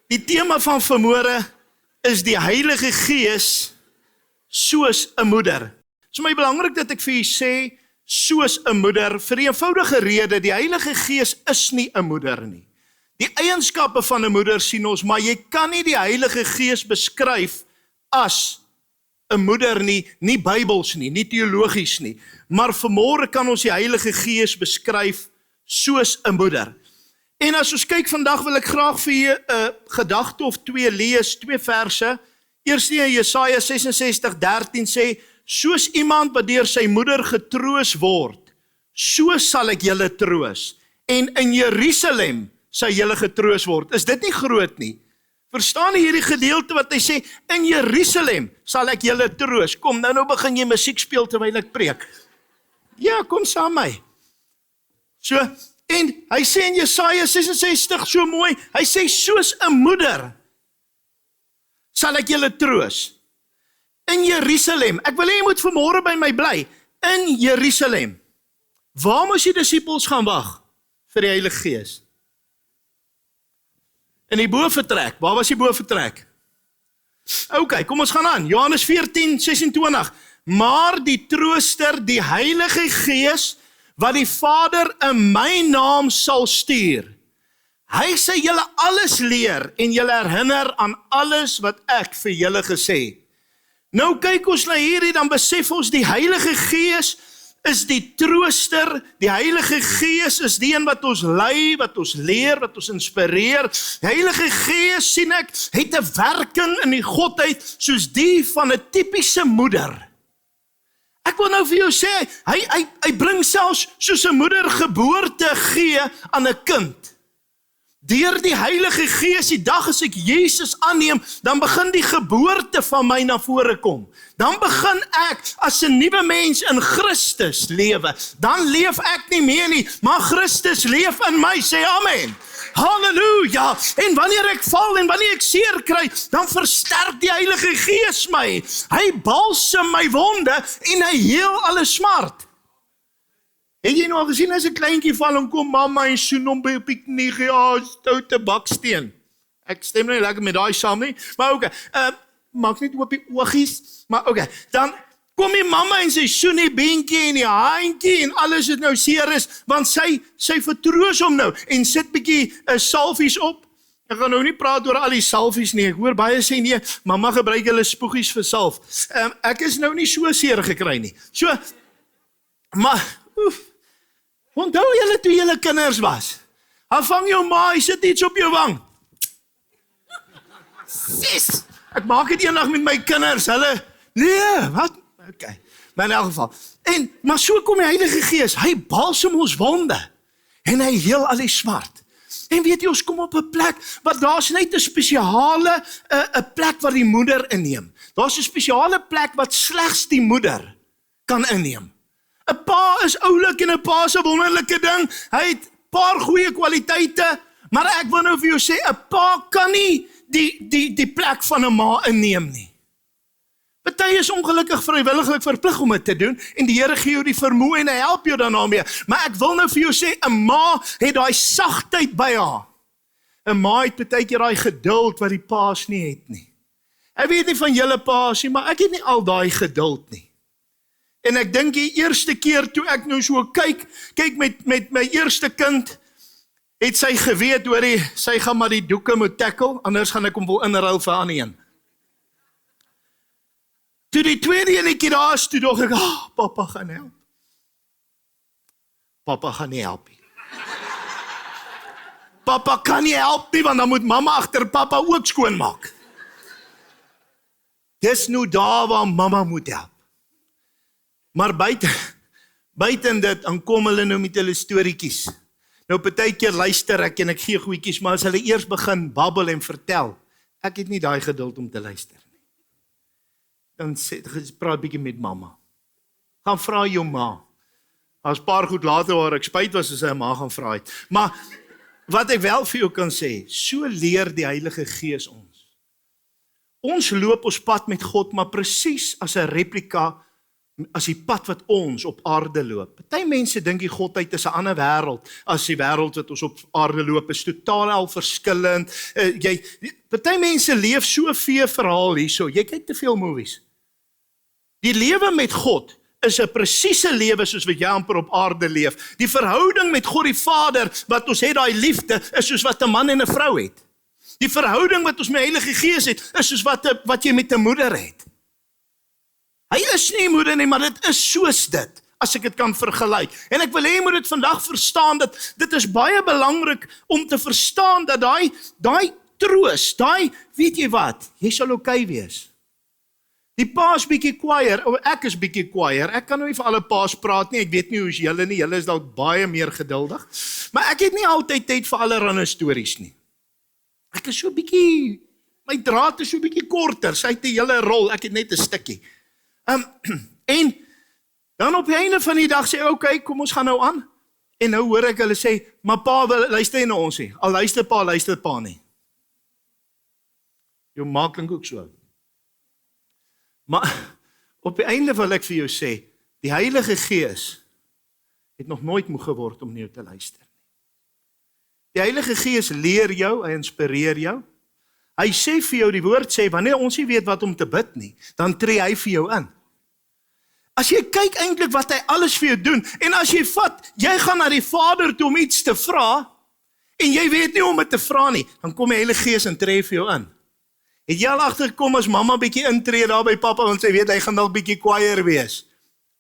Die tema van vanmôre is die Heilige Gees soos 'n moeder. Dit is my belangrik dat ek vir u sê, soos 'n moeder, vir die eenvoudige rede, die Heilige Gees is nie 'n moeder nie. Die eienskappe van 'n moeder sien ons, maar jy kan nie die Heilige Gees beskryf as 'n moeder nie Bybels nie teologies nie. Maar vanmôre kan ons die Heilige Gees beskryf soos 'n moeder. En as ons kyk vandag, wil ek graag vir julle 'n gedagte of twee lees, twee verse. Eerste in Jesaja 66:13 sê, soos iemand wat deur sy moeder getroos word, so sal ek julle troos. En in Jerusalem sal julle getroos word. Is dit nie groot nie? Verstaan jy hierdie gedeelte wat hy sê, in Jerusalem sal ek julle troos. Kom, nou begin jy musiek speel terwyl ek preek. Ja, kom saam my. So, en hy sê in Jesaja 66 so mooi, hy sê soos 'n moeder sal ek julle troos. In Jerusalem, ek wil hê jy moet vanmôre by my bly, in Jerusalem. Waar moes die disippels gaan wag vir die Heilige Gees? In die bovertrek. Waar was die bovertrek? OK, kom ons gaan aan. Johannes 14:26. Maar die Trooster, die Heilige Gees, wat die Vader in my naam sal stuur, hy sal julle alles leer en julle herinner aan alles wat ek vir julle gesê. Nou kyk ons na hierdie, dan besef ons die Heilige Gees is die Trooster, die Heilige Gees is die een wat ons lei, wat ons leer, wat ons inspireer. Die Heilige Gees, sien ek, het 'n werking in die godheid soos die van 'n tipiese moeder. Ek wil nou vir jou sê, hy bring selfs soos 'n moeder geboorte gee aan 'n kind. Deur die Heilige Gees, die dag as ek Jesus aanneem, dan begin die geboorte van my na vore kom. Dan begin ek as 'n nuwe mens in Christus lewe. Dan leef ek nie meer nie, maar Christus leef in my, sê amen. Halleluja! En wanneer ek val en wanneer ek seer kry, dan versterk die Heilige Gees my. Hy balsem my wonde en hy heel alle smart. Het jy nou al gesien as 'n kleintjie val en kom mamma en soen hom by op die knie, ja, stoute baksteen. Ek stem nie lekker met daai saam nie, maar OK. Maak net oop die oogies, maar OK. Dan kom die mamma en sy soen die beentjie en die handjie en alles wat nou seer is, want sy vertroos hom nou en sit bietjie salfies op. Ek gaan nou nie praat oor al die salfies nie. Ek hoor baie sê nee, mamma gebruik hulle spoegies vir salf. Ek is nou nie so seer gekry nie. So, maar onthou julle toe julle kinders was. Dan vang jou ma, hy sit iets op jou wang. Sis, ek maak dit eendag met my kinders, hulle, nee, wat? OK, maar in elk geval. Maar so kom die Heilige Gees, hy balsem ons wonde, en hy heel al die smart. En weet jy, ons kom op 'n plek, wat daar's net 'n spesiale, 'n plek waar die moeder inneem. Daar's 'n spesiale plek wat slegs die moeder kan inneem. 'n Pa is oulik en 'n pa is 'n wonderlike ding. Hy het paar goeie kwaliteite, maar ek wil nou vir jou sê, 'n pa kan nie die plek van 'n ma inneem nie. Party is ongelukkig vrywilliglik verplig om dit te doen, en die Here gee jou die vermoë en hy help jou daarna mee. Maar ek wil nou vir jou sê, 'n ma het daai sagtheid by haar. 'n Ma het baie keer daai geduld wat die paas nie het nie. Ek weet nie van julle paas nie, maar ek het nie al daai geduld nie. En ek dink die eerste keer toe ek nou so kyk met my eerste kind, het sy geweet, hoorie, sy gaan maar die doeke moet tackle, anders gaan ek hom wil inruil vir 'n ander een. Toe die tweede enetjie daar is, toe dog ek, papa gaan help. Papa gaan nie help nie. Papa kan nie help nie, want dan moet mamma agter papa ook skoonmaak. Dis nou daar waar mamma moet help. Maar buiten dit, dan kom hulle nou met hulle storieetjies. Nou partykeer luister ek en ek gee goedjies, maar as hulle eers begin babbel en vertel, ek het nie daai geduld om te luister nie. Dan praat bietjie met mamma. Gaan vra jou ma. As paar goed later waar ek spyt was, as hy ma gaan vra het. Maar wat ek wel vir jou kan sê, so leer die Heilige Gees ons. Ons loop ons pad met God, maar presies as 'n replika as die pad wat ons op aarde loop. Party mense dink die godheid is 'n ander wêreld as die wêreld wat ons op aarde loop, is totaal verskillend. Party mense leef so veel verhaal hierso. Jy kyk te veel movies. Die lewe met God is 'n presiese lewe soos wat jy amper op aarde leef. Die verhouding met God die Vader, wat ons het, daai liefde, is soos wat 'n man en 'n vrou het. Die verhouding wat ons met die Heilige Gees het, is soos wat jy met 'n moeder het. Hy is nie moeder nie, maar dit is soos dit, as ek dit kan vergelyk. En ek wil hê jy moet dit vandag verstaan, dat dit is baie belangrik om te verstaan, dat daai troos, weet jy wat, jy sal okay wees. Die pa is bietjie kwaier, ek is bietjie kwaier, ek kan nou nie vir alle paas praat nie, ek weet nie hoe is julle nie, julle is dalk baie meer geduldig, maar ek het nie altyd tyd vir allerlei stories nie. Ek is so bietjie, my draad is so bietjie korter, sy het 'n hele rol, ek het net 'n stukkie. En dan op die einde van die dag sê, okay, kom ons gaan nou aan. En nou hoor ek hulle sê, maar pa, luister jy na ons nie. Al luister pa nie. Jou ma klink ook so. Maar op die einde wil ek vir jou sê, die Heilige Gees het nog nooit moeg geword om na jou te luister. Die Heilige Gees leer jou, hy inspireer jou. Hy sê vir jou, die woord sê, wanneer ons nie weet wat om te bid nie, dan tree hy vir jou in. As jy kyk eintlik wat hy alles vir jou doen, en as jy jy gaan na die Vader toe om iets te vra, en jy weet nie om dit te vra nie, dan kom die Heilige Gees en tree vir jou in. Het jy al agtergekom as mamma bietjie intree daar by pappa, want sy weet hy gaan dalk bietjie kwaier wees?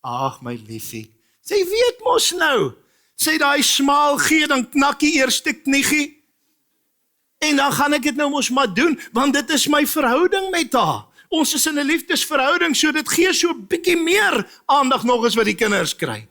Ag my liefie, sy weet mos nou, sy daai smaal gee, dan knak die eerste kniegie, en dan gaan ek dit nou mos maar doen, want dit is my verhouding met haar. Ons is in 'n liefdesverhouding, so dit gee so 'n bietjie meer aandag nog as wat die kinders kry.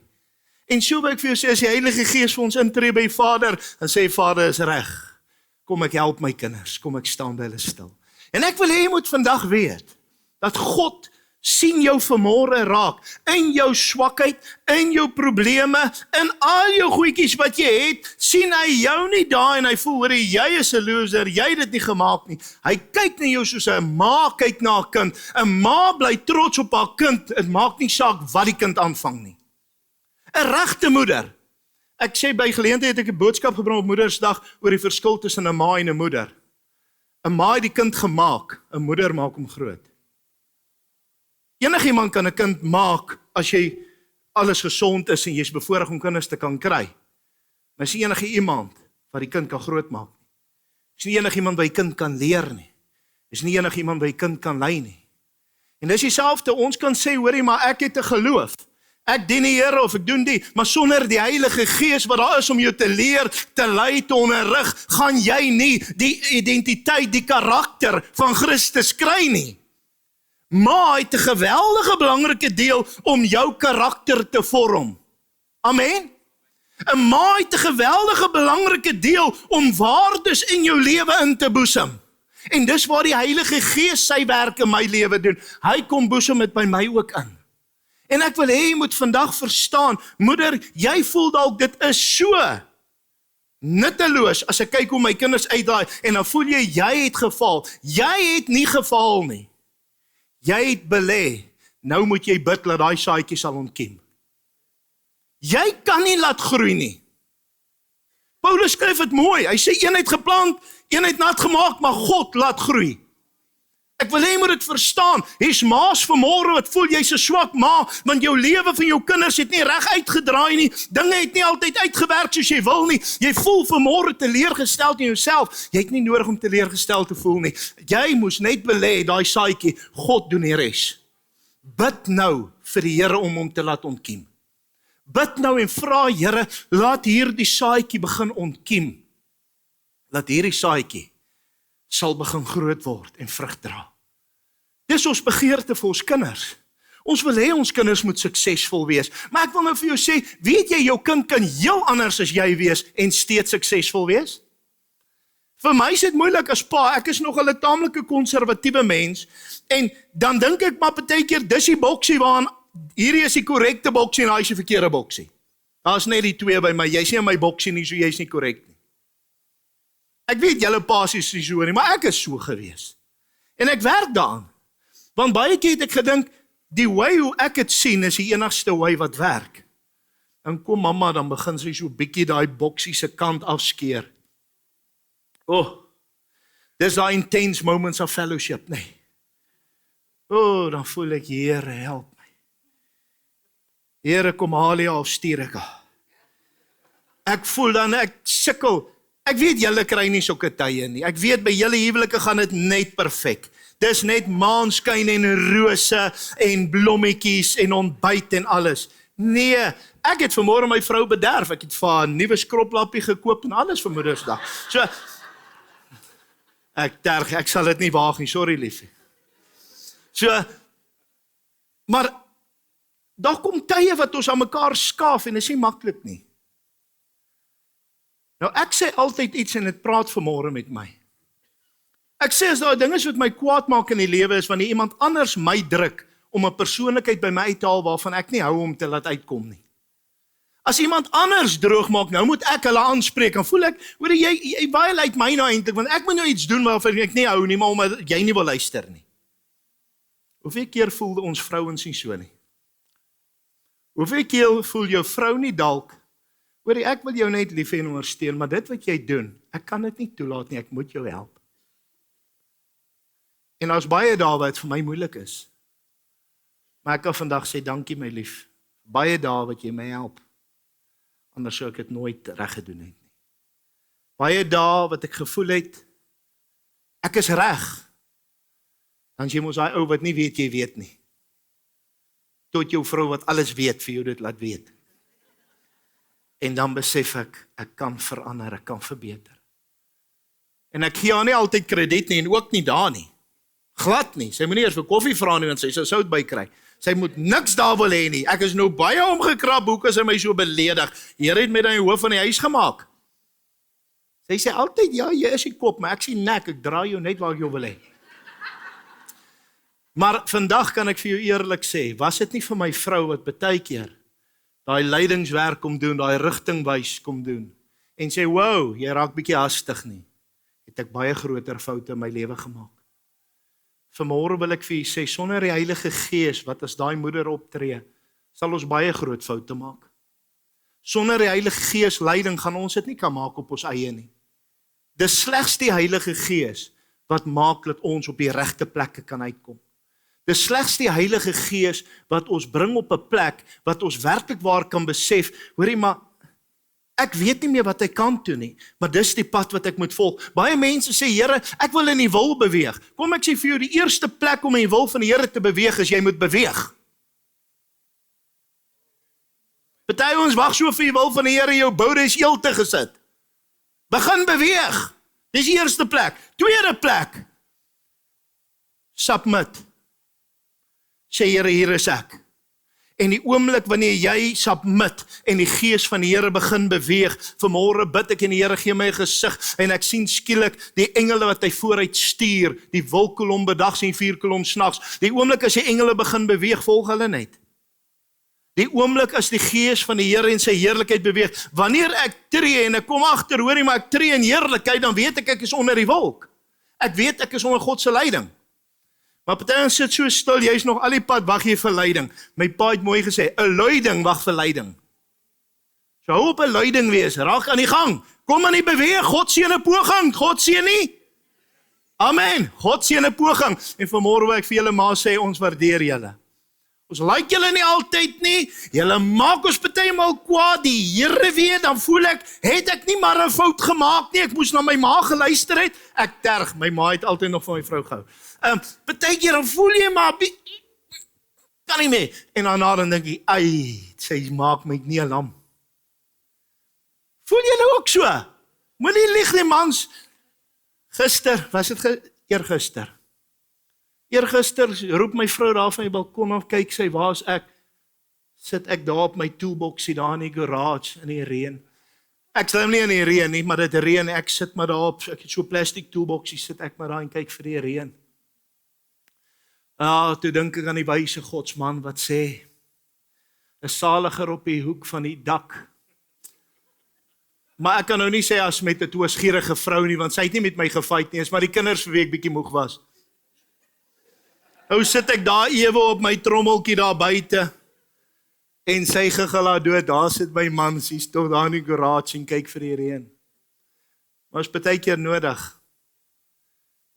En so wil ek vir jou sê, as die Heilige Gees vir ons intree by Vader, dan sê Vader is reg. Kom ek help my kinders, kom ek staan by hulle stil. En ek wil hê jy moet vandag weet, dat God sien jou vanmôre raak, in jou swakheid, in jou probleme, in al jou goedjies wat jy het, sien hy jou nie daar en hy voel, hoor jy is 'n loser, jy het dit nie gemaak nie. Hy kyk na jou soos 'n ma kyk na 'n kind. 'n Ma bly trots op haar kind, dit maak nie saak wat die kind aanvang nie. 'n Regte moeder. Ek sê by geleentheid het ek 'n boodskap gebring op Moedersdag oor die verskil tussen 'n ma en 'n moeder. 'n Ma het die kind gemaak, 'n moeder maak hom groot. Enigiemand kan 'n kind maak as jy alles gesond is en jy's bevoorreg om kinders te kan kry. Maar is nie enige iemand wat die kind kan grootmaak nie. Is nie enigiemand wat die kind kan leer nie. Is nie enigiemand wat die kind kan lei nie. En dis dieselfde, ons kan sê, hoorie, maar ek het 'n geloof. Ek dien die Here of ek doen die, maar sonder die Heilige Gees wat daar is om jou te leer, te lei, te onderrig, gaan jy nie die identiteit, die karakter van Christus kry nie. Maar het 'n geweldige belangrike deel om jou karakter te vorm. Amen. 'n Ma het 'n geweldige belangrike deel om waardes in jou lewe in te boesem. En dis waar die Heilige Gees sy werk in my lewe doen. Hy kom boesem dit by my ook in. En ek wil hê jy moet vandag verstaan, moeder, jy voel dalk dit is so nutteloos as ek kyk hoe my kinders uitdaai en dan voel jy het gefaal. Jy het nie gefaal nie. Jy het belê, nou moet jy bid dat daai saadjie sal ontkiem. Jy kan nie laat groei nie. Paulus skryf dit mooi, hy sê een het geplant, een het nat gemaak, maar God laat groei. Ek wil hê jy moet dit verstaan, hier's ma's vanmôre wat voel jy's 'n swak ma, want jou lewe van jou kinders het nie reg uitgedraai nie, dinge het nie altyd uitgewerk soos jy wil nie, jy voel vanmôre teleurgestel in jouself, jy het nie nodig om teleurgestel te voel nie, jy moes net belê, daai saadjie, God doen die res. Bid nou vir die Here om hom te laat ontkiem. Bid nou en vra, Here, laat hierdie saadjie begin ontkiem. Laat hierdie saadjie sal begin groot word en vrug dra. Dis ons begeerte vir ons kinders. Ons wil hê ons kinders moet suksesvol wees. Maar ek wil nou vir jou sê, weet jy, jou kind kan heel anders as jy wees en steeds suksesvol wees? Vir my is dit moeilik as pa, ek is nogal 'n taamlike konservatiewe mens, en dan dink ek maar partykeer, dis die boksie waaraan, hierdie is die korrekte boksie en hy is die verkeerde boksie. Daar's net die twee by my, jy's nie in my boksie nie, so jy's nie korrek nie. Ek weet julle paas is so nie, maar ek is so gewees. En ek werk daaraan. Want baie keer het ek gedink, die way hoe ek het sien is die enigste way wat werk. Dan kom mamma, dan begin sy so bietjie daai boksie se kant afskeer. Dis daai intense moments of fellowship, nee. Dan voel ek, Here, help my. Here, kom haal jy of stuur ek haar. Ek voel dan, ek sukkel. Ek weet julle kry nie sulke tye nie. Ek weet by julle huwelike gaan dit net perfek. Dis net maanskyn en rose en blommetjies en ontbyt en alles. Nee, ek het vanmôre my vrou bederf. Ek het vir haar 'n nuwe skroplappie gekoop en alles vir Moedersdag. So, ek sal dit nie waag nie, sorry liefie. So, maar daar kom tye wat ons aan mekaar skaaf en dit is nie maklik nie. Nou ek sê altyd iets en dit praat vanmôre met my. Ek sê as daar dinge is wat my kwaad maak in die lewe is wanneer iemand anders my druk om 'n persoonlikheid by my uit te haal waarvan ek nie hou om te laat uitkom nie. As iemand anders droog maak, nou moet ek hulle aanspreek en voel ek, hoor jy violate my nou eintlik want ek moet nou iets doen waarvan ek nie hou nie, maar omdat jy nie wil luister nie. Hoeveel keer voel ons vrouens nie so nie? Hoeveel keer voel jou vrou nie dalk, hoor ek wil jou net lief hê en ondersteun, maar dit wat jy doen, ek kan dit nie toelaat nie, ek moet jou help. En daar's baie dae wat vir my moeilik is. Maar ek kan vandag sê, dankie my lief, baie dae wat jy my help, anders sou ek dit nooit reg gedoen het nie. Baie dae wat ek gevoel het, ek is reg, dan jy mos daai ou wat nie weet jy weet nie. Tot jou vrou wat alles weet vir jou dit laat weet. En dan besef ek kan verander, ek kan verbeter. En ek gee haar nie altyd krediet nie en ook nie daar nie. Glad nie, sy moet nie eers vir koffie vra nie want sy sou sout bykry. Sy moet niks daar wil hê nie. Ek is nou baie omgekrap, hoekom is hy my so beledig? Here het my dan die hoof van die huis gemaak. Sy sê altyd, ja, jy is die kop, maar ek sê nek, ek draai jou net waar ek jou wil hê. Maar vandag kan ek vir jou eerlik sê, was dit nie vir my vrou wat baie keer daai leidingswerk kom doen, daai rigtingwys kom doen, en sê, wow, jy raak bietjie hastig nie, het ek baie groter foute in my lewe gemaak. Vanmôre wil ek vir u sê, sonder die Heilige Gees, wat as daai moeder optree, sal ons baie groot foute maak. Sonder die Heilige Gees leiding gaan ons dit nie kan maak op ons eie nie. Dis slegs die Heilige Gees wat maak dat ons op die regte plekke kan uitkom. Dis slegs die Heilige Gees wat ons bring op 'n plek wat ons werklik waar kan besef, hoorie maar ek weet nie meer wat ek kan doen nie, maar dis die pad wat ek moet volg. Baie mense sê, Here, ek wil in die wil beweeg. Kom ek sê vir jou, die eerste plek om in die wil van die Here te beweeg is jy moet beweeg. Party ons wag so vir die wil van die Here, jou boude is eel te gesit. Begin beweeg. Dis die eerste plek. Tweede plek. Submit. Sê Here, hier is ek. En die oomblik wanneer jy submit en die Gees van die Here begin beweeg, vanmôre bid ek en die Here gee my 'n gesig en ek sien skielik die engele wat hy vooruit stuur, die wolkkolom bedags en 4-kolom snags. Die oomblik as die engele begin beweeg, volg hulle net. Die oomblik as die Gees van die Here en sy heerlikheid beweeg, wanneer ek tree en ek kom agter, hoorie maar ek tree in heerlikheid, dan weet ek is onder die wolk. Ek weet ek is onder God se leiding. Maar party ons sit so stil, jy is nog al die pad, wag jy vir leiding. My pa het mooi gesê, 'n leiding wag vir leiding. So hou op 'n leiding wees, raak aan die gang. Kom aan die beweeg, God seën 'n poging, God seën nie. Amen, God seën 'n poging. En vanmôre wil ek vir julle maar sê, ons waardeer julle. Ons like julle nie altyd nie, julle maak ons partymal kwaad, die Here weet, dan voel ek, het ek nie maar 'n fout gemaak nie, ek moes na my ma geluister het, ek terg, my ma het altyd nog van my vrou gehou. Partykeer dan voel jy maar, kan nie meer, en daarna dan dink jy, ai, sy maak my nie 'n lam. Voel jy nou ook so? Moenie lieg nie mans, gister, was dit eergister? Eergister roep my vrou daar van die balkon af, kyk sy, waar is ek? Sit ek daar op my toolboxie daar in die garage in die reën. Ek slim nie in die reën nie, maar dit reën, ek sit maar daar op, ek het so plastic toolboxie, sit ek maar daar en kyk vir die reën. Toe dink ek aan die wyse godsman wat sê, 'n saliger op die hoek van die dak. Maar ek kan nou nie sê as met 'n toesgierige vrou nie, want sy het nie met my gefight nie, is maar die kinders vir wie ek bietjie moeg was. Nou sit ek daar ewe op my trommeltjie daar buite. En sy gegela dood, daar sit my man, sy's toch daar in die garage en kyk vir die reën. Maar is baie keer nodig.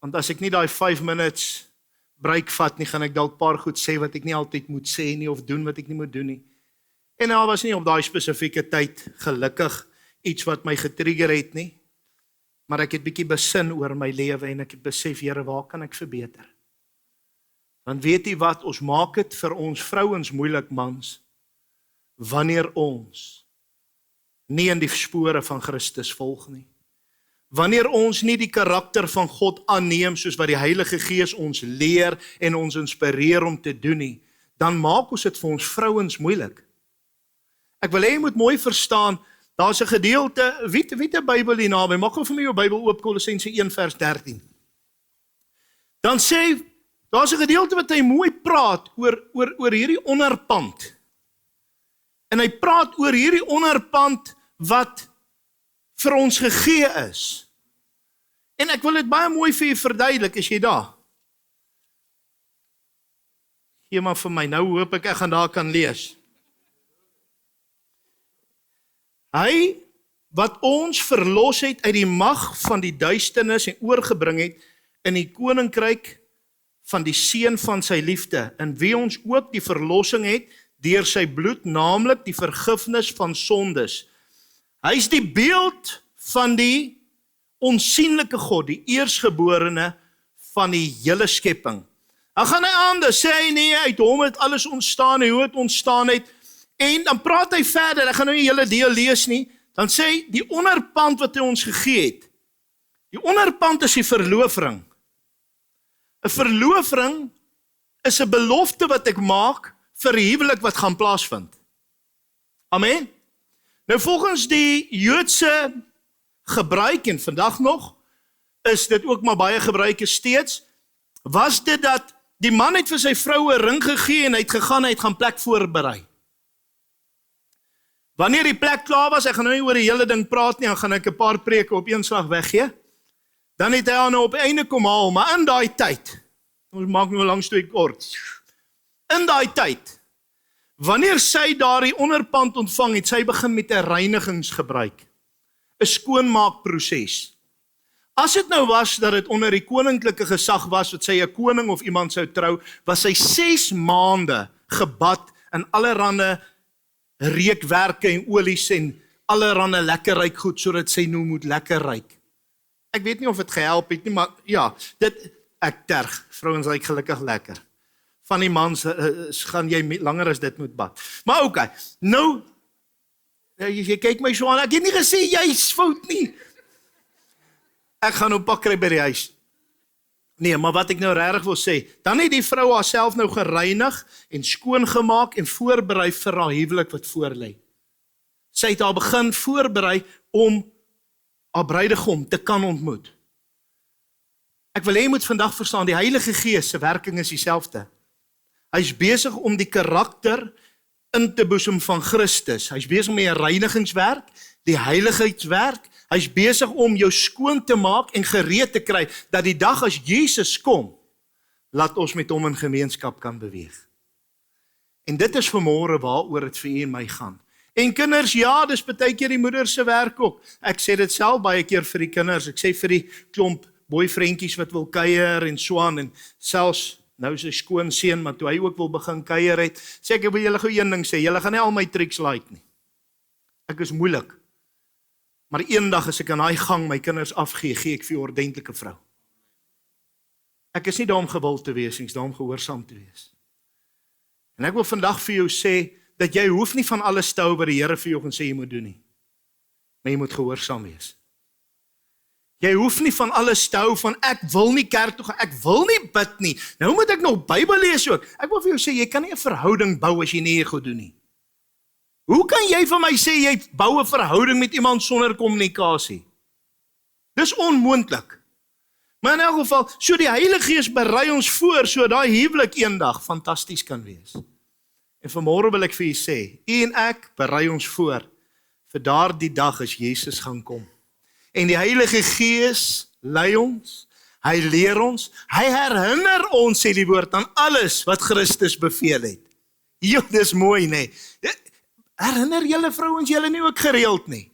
Want as ek nie daai 5 minutes break vat nie, gaan ek dalk paar goed sê wat ek nie altyd moet sê nie, of doen wat ek nie moet doen nie. En daar was nie op daai spesifieke tyd gelukkig iets wat my getrigger het nie. Maar ek het bietjie besin oor my lewe en ek het besef, Here, waar kan ek verbeter? Want weet jy wat, ons maak dit vir ons vrouens moeilik, mans, wanneer ons nie in die spore van Christus volg nie. Wanneer ons nie die karakter van God aanneem, soos wat die Heilige Gees ons leer en ons inspireer om te doen nie, dan maak ons dit vir ons vrouens moeilik. Ek wil hê jy moet mooi verstaan, daar's 'n gedeelte, wie het 'n Bybel hier naby? Maak gou vir my jou Bybel oop, Kolossense 1 vers 13. Dan sê, daar's 'n gedeelte wat hy mooi praat oor hierdie onderpand. En hy praat oor hierdie onderpand wat vir ons gegee is. En ek wil dit baie mooi vir jy verduidelik, is jy daar? Gee maar vir my, nou hoop ek gaan daar kan lees. Hy wat ons verlos het uit die mag van die duisternis en oorgebring het in die koninkryk van die seun van sy liefde, in wie ons ook die verlossing het deur sy bloed, naamlik die vergifnis van sondes. Hy is die beeld van die onsienlike God, die eersgeborene van die hele skepping. Dan gaan hy aan, dan sê hy nee, uit hom het alles ontstaan, hoe het ontstaan het, en dan praat hy verder, ek gaan nou nie hele deel lees nie, dan sê hy, die onderpand wat hy ons gegee het, die onderpand is die verloofring. 'n Verloofring is 'n belofte wat ek maak vir 'n huwelik wat gaan plaasvind. Amen. Nou volgens die Joodse gebruik, en vandag nog, is dit ook maar baie gebruik steeds, was dit dat die man het vir sy vrou 'n ring gegee en hy het gegaan, hy het gaan plek voorberei. Wanneer die plek klaar was, ek gaan nou nie oor die hele ding praat nie, dan gaan ek 'n paar preke op een slag weggee, dan het hy aan nou op einde kom haal, maar in daai tyd, ons maak nou 'n lang storie kort, in daai tyd, wanneer sy daardie onderpand ontvang het, sy begin met 'n reinigingsgebruik, 'n skoonmaakproses. As dit nou was dat dit onder die koninklike gesag was, wat sy 'n koning of iemand sou trou, was sy 6 maande gebad in allerhande reukwerke en olies en allerhande lekker ryk goed, sodat sy nou moet lekker ryk. Ek weet nie of dit gehelp het nie, maar ja, ek terg, vrouens ryk gelukkig lekker. Van die mans gaan jy langer as dit moet bad. Maar okay, nou, jy kyk my so aan, ek het nie gesê, jy is fout nie. Ek gaan nou pak kry by die huis. Nee, maar wat ek nou regtig wil sê, dan het die vrou haarself nou gereinig en skoongemaak en voorberei vir haar huwelik wat voorlê. Sy het haar begin voorberei om haar bruidegom te kan ontmoet. Ek wil hê jy moet vandag verstaan, die Heilige Gees se werking is dieselfde. Hy's besig om die karakter in te boesem van Christus. Hy's besig met 'n reinigingswerk, die heiligheidswerk. Hy's besig om jou skoon te maak en gereed te kry, dat die dag as Jesus kom, laat ons met hom in gemeenskap kan beweeg. En dit is vanmôre waaroor dit vir u en my gaan. En kinders, ja, dis baie keer die moeder se werk ook. Ek sê dit self baie keer vir die kinders. Ek sê vir die klomp boyfriendjies wat wil kuier en so aan, en selfs nou sy skoonseun, maar toe hy ook wil begin kuier het, sê ek wil julle gou een ding sê, julle gaan nie al my tricks like nie. Ek is moeilik. Maar eendag as ek aan daai gang my kinders afgee, gee ek vir 'n ordentlike vrou. Ek is nie daar om gewild te wees, ek is daar om gehoorsaam te wees. En ek wil vandag vir jou sê, dat jy hoef nie van alles te hou wat die Here vir jou gaan sê jy moet doen nie. Maar jy moet gehoorsaam wees. Jy hoef nie van alles te hou van, ek wil nie kerk toe gaan, ek wil nie bid nie. Nou moet ek nog Bybel lees ook. Ek wil vir jou sê, jy kan nie 'n verhouding bou as jy nie goed doen nie. Hoe kan jy van my sê, jy bou 'n verhouding met iemand sonder kommunikasie? Dis onmoontlik. Maar in elk geval, so die Heilige Gees berei ons voor, so daai huwelik eendag fantasties kan wees. En vanmôre wil ek vir u sê, u en ek berei ons voor, vir daardie dag as Jesus gaan kom. En die Heilige Gees lei ons, Hy leer ons, hy herinner ons, sê die woord, aan alles wat Christus beveel het. Jo, dis mooi, nee. Herinner julle vrouens julle nie ook gereeld nie?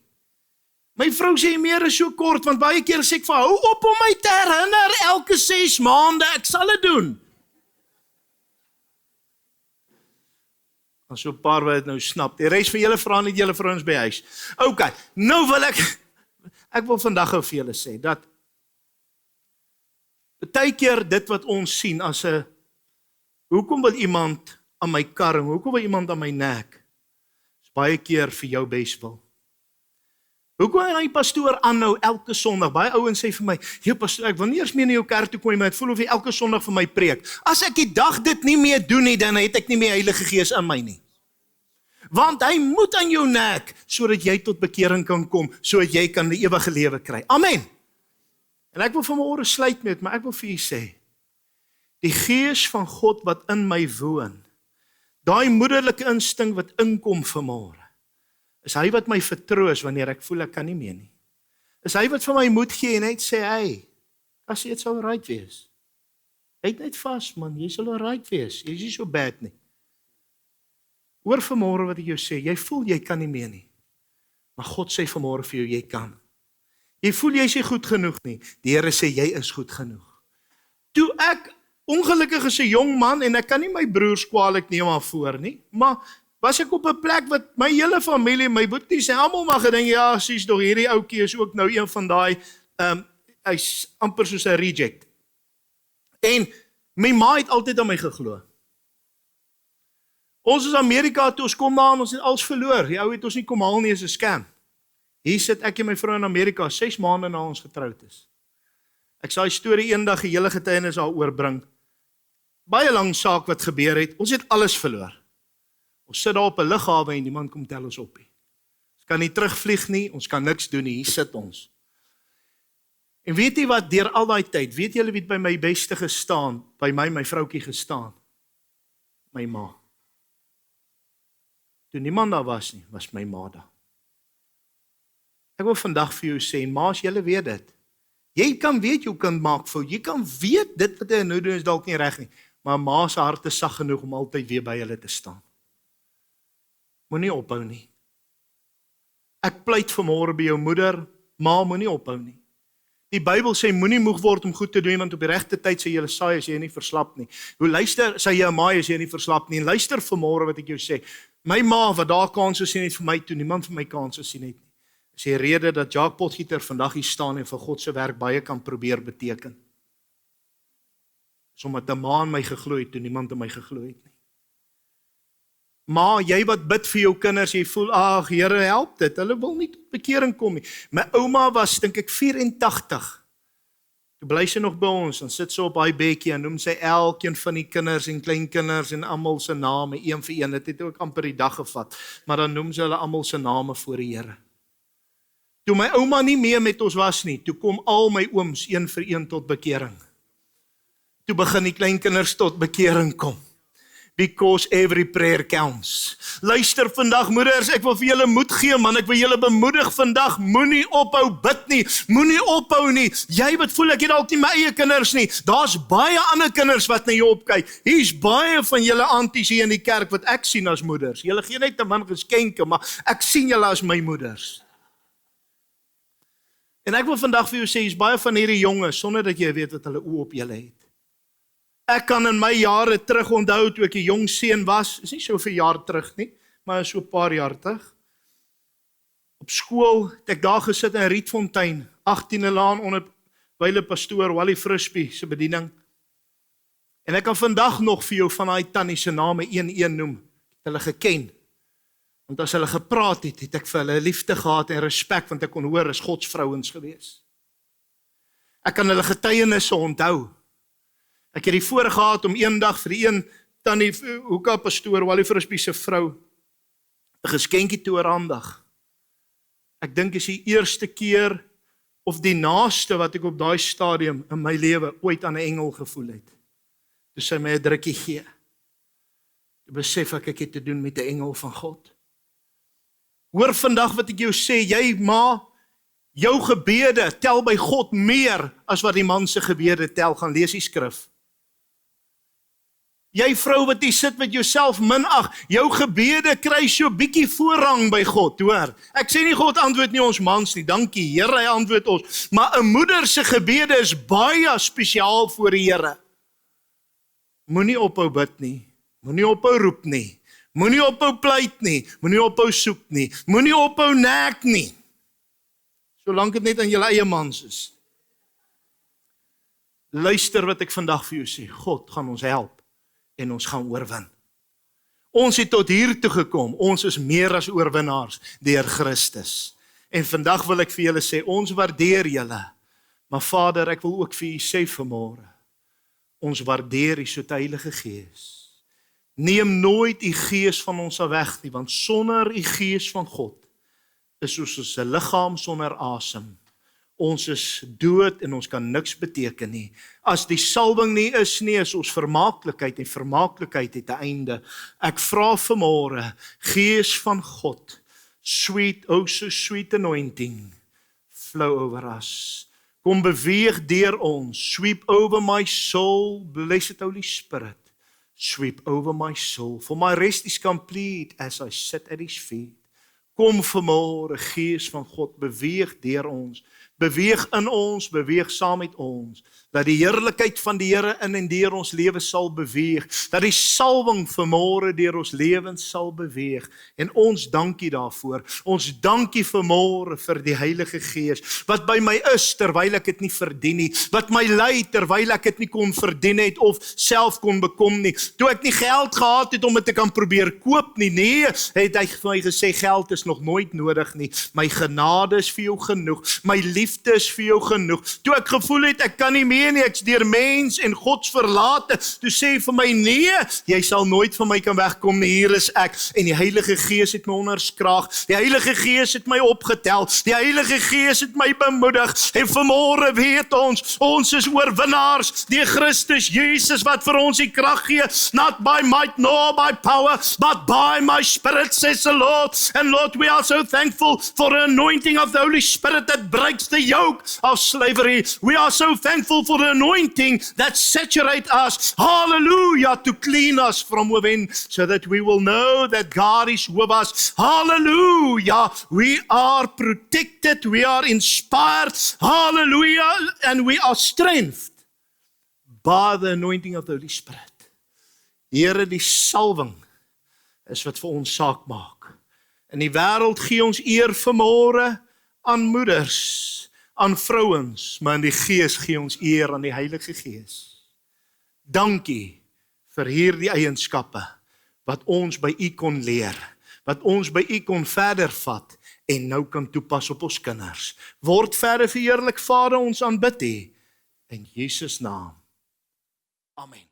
My vrou sê meer is so kort, want baie keer sê ek vir, hou op om my te herinner, elke 6 maande, ek sal dit doen. As so 'n paar wat dit nou snap, die res van julle vra net julle vrouens by huis. OK, nou wil ek wil vandag gou vir julle sê, dat baie keer dit wat ons sien as 'n, hoekom wil iemand aan my karring, hoekom wil iemand aan my nek, is baie keer vir jou beswil. Hoekom hy pastoor aanhou elke Sondag? Baie ouens sê vir my, "Jou pastoor, ek wil nie eers meer na jou kerk toe kom nie, maar ek voel of jy elke Sondag vir my preek." As ek die dag dit nie meer doen nie, dan het ek nie meer Heilige Gees in my nie. Want hy moet aan jou nek, sodat jy tot bekering kan kom, sodat jy kan die ewige lewe kry. Amen. En ek wil vanmôre sluit met, maar ek wil vir u sê, die Gees van God wat in my woon, daai moederlike instink wat inkom vanmôre, is hy wat my vertroos wanneer ek voel ek kan nie meer nie. Is hy wat vir my moed gee en net sê, "Hey, as jy dit sal right wees. Byt net vas man, jy sal right wees. Jy is nie so bad nie." Hoor vanmôre wat ek jou sê, jy voel jy kan nie meer nie. Maar God sê vanmôre vir jou, jy kan. Jy voel jy is nie goed genoeg nie. Die Here sê jy is goed genoeg. Toe ek ongelukkig is 'n jong man en ek kan nie my broers kwaadlik neem maar voor nie, maar was ek op 'n plek wat my hele familie, my boeties en almal maar gedink, ja, sies tog hierdie ouetjie is ook nou een van daai hy's amper soos 'n reject. En my ma het altyd aan my geglo. Ons is Amerika toe, ons kom daar en ons het alles verloor. Die ou het ons nie kom haal nie, is 'n scam. Hier sit ek en my vrou in Amerika 6 maande na ons getroud is. Ek sal die storie eendag die hele getuienis daaroor bring. Baie lang saak wat gebeur het. Ons het alles verloor. Ons sit daar op 'n lughawe en niemand kom tel ons op nie. Ons kan nie terugvlieg nie, ons kan niks doen nie, hier sit ons. En weet jy wat, deur al daai tyd, weet julle wie het by my beste gestaan, by my vroutjie gestaan? My ma. Toe niemand daar was nie, was my ma daar. Ek wil vandag vir jou sê, ma's, julle weet dit. Jy kan weet jou kind maak fout, jy kan weet dit wat hy nou doen is dalk nie reg nie, maar ma se hart is sag genoeg om altyd weer by hulle te staan. Moenie ophou nie. Ek pleit vanmôre by jou moeder, ma, moenie ophou nie. Die Bybel sê moenie moeg word om goed te doen, want op die regte tyd sê jy saai as jy nie verslap nie. Hoe luister, sê jy maai as jy nie verslap nie. En luister vanmôre wat ek jou sê. My ma wat daar kanse sien het vir my toe, niemand vir my kanse sien het nie. Is die rede dat Jacques Potgieter vandag hier staan en vir God se werk baie kan probeer beteken. Omdat 'n ma in my geglo het toe niemand in my geglo het nie. Ma, jy wat bid vir jou kinders, jy voel, ag, Here help dit, hulle wil nie tot bekering kom nie. My ouma was, dink ek, 84. Toe bly sy nog by ons, dan sit sy op haar bedjie en noem sy elkeen van die kinders en kleinkinders en almal se name, een vir een. Dit het ook amper die dag gevat, maar dan noem sy hulle almal se name voor die Here. Toe my ouma nie meer met ons was nie, toe kom al my ooms een vir een tot bekering. Toe begin die kleinkinders tot bekering kom. Because every prayer counts. Luister vandag moeders, ek wil vir julle moed gee man, ek wil julle bemoedig vandag, moenie ophou bid nie, moenie ophou nie. Jy wat voel ek het dalk nie my eie kinders nie, daar's baie ander kinders wat na jou opkyk. Hier's baie van julle aunties hier in die kerk wat ek sien as moeders. Julle gee net 'n man geskenke, maar ek sien julle as my moeders. En ek wil vandag vir jou sê, hier's baie van hierdie jonges sonder dat jy weet wat hulle oë op julle het. Ek kan in my jare terug onthou toe ek 'n jong seun was, is nie soveel jaar terug nie, maar so 'n paar jaar terug. Op skool het ek daar gesit in Rietfontein, 18de laan onder wyle pastoor Wally Frisbee se bediening. En ek kan vandag nog vir jou van daai tannie se name een noem. Hulle geken. Want as hulle gepraat het, het ek vir hulle liefde gehad en respek, want ek kon hoor is Gods vrouens gewees. Ek kan hulle getuienisse onthou. Ek het die voorreg gehad om eendag vir die een tannie Hoeka pastoor Wally Frisbee se vrou 'n geskenkie te oorhandig. Ek dink is die eerste keer of die naaste wat ek op daai stadium in my lewe ooit aan 'n engel gevoel het. Toe sy my 'n drukkie gee. Toe besef ek het te doen met 'n engel van God. Hoor vandag wat ek jou sê, jy ma, Jou gebede tel by God meer as wat die man se gebede tel. Gaan lees die skrif. Jy vrou wat jy sit met jouself minag, jou gebede kry so bietjie voorrang by God, hoor. Ek sê nie God antwoord nie ons mans nie, dankie, Here, hy antwoord ons. Maar 'n moeder se gebede is baie spesiaal voor die Here. Moenie ophou bid nie, moenie ophou roep nie, moenie ophou pleit nie, moenie ophou soek nie, moenie ophou nek nie. Solank dit net aan julle eie mans is. Luister wat ek vandag vir jou sê, God gaan ons help. En ons gaan oorwin. Ons het tot hier toe gekom, ons is meer as oorwinnaars deur Christus. En vandag wil ek vir julle sê, ons waardeer julle, maar Vader, ek wil ook vir julle sê vanmôre, ons waardeer die soete Heilige Gees. Neem nooit die Gees van ons af weg nie, want sonder die Gees van God, is soos 'n liggaam sonder asem. Ons is dood en ons kan niks beteken nie. As die salwing nie is nie, is ons vermaaklikheid en vermaaklikheid het 'n einde. Ek vra vanmôre, Gees van God, sweet, oh so sweet anointing, flow over us. Kom beweeg deur ons, sweep over my soul, blessed Holy Spirit, sweep over my soul, for my rest is complete as I sit at His feet. Kom vanmôre, Gees van God, beweeg deur ons, beweeg in ons, beweeg saam met ons, dat die heerlikheid van die Here in en deur ons lewe sal beweeg, dat die salwing vanmôre deur ons lewens sal beweeg, en ons dankie daarvoor, ons dankie vanmôre vir die Heilige Gees, wat by my is, terwyl ek dit nie verdien nie, wat my lei, terwyl ek dit nie kon verdien het, of self kon bekom nie, toe ek nie geld gehad het, om dit te kan probeer koop nie, nee, het hy vir my gesê, geld is nog nooit nodig nie, my genade is vir jou genoeg, my liefde is vir jou genoeg, toe ek gevoel het, ek kan nie meer nie, ek's deur mens en Gods verlate, toe sê vir my, nee, jy sal nooit van my kan wegkom nie, hier is ek, en die Heilige Gees het my onderskraag, die Heilige Gees het my opgetel, die Heilige Gees het my bemoedig, en vanmôre weet ons is oorwinnaars, die Christus Jesus, wat vir ons die krag gee, not by might nor by power, but by my Spirit, says the Lord, and Lord, we are so thankful for the anointing of the Holy Spirit that breaks the yoke of slavery, we are so thankful for the anointing that saturates us, hallelujah, to clean us from within, so that we will know that God is with us, hallelujah, we are protected, we are inspired, hallelujah, and we are strengthened by the anointing of the Holy Spirit. Here, die salwing is wat vir ons saak maak. In die wêreld gee ons eer vanmôre aan moeders, aan vrouens, maar in die Gees gee ons eer aan die Heilige Gees. Dankie vir hierdie eienskappe, wat ons by U kon leer, wat ons by U kon verder vat, en nou kan toepas op ons kinders. Word verder verheerlik, Vader, ons aanbid U, in Jesus naam. Amen.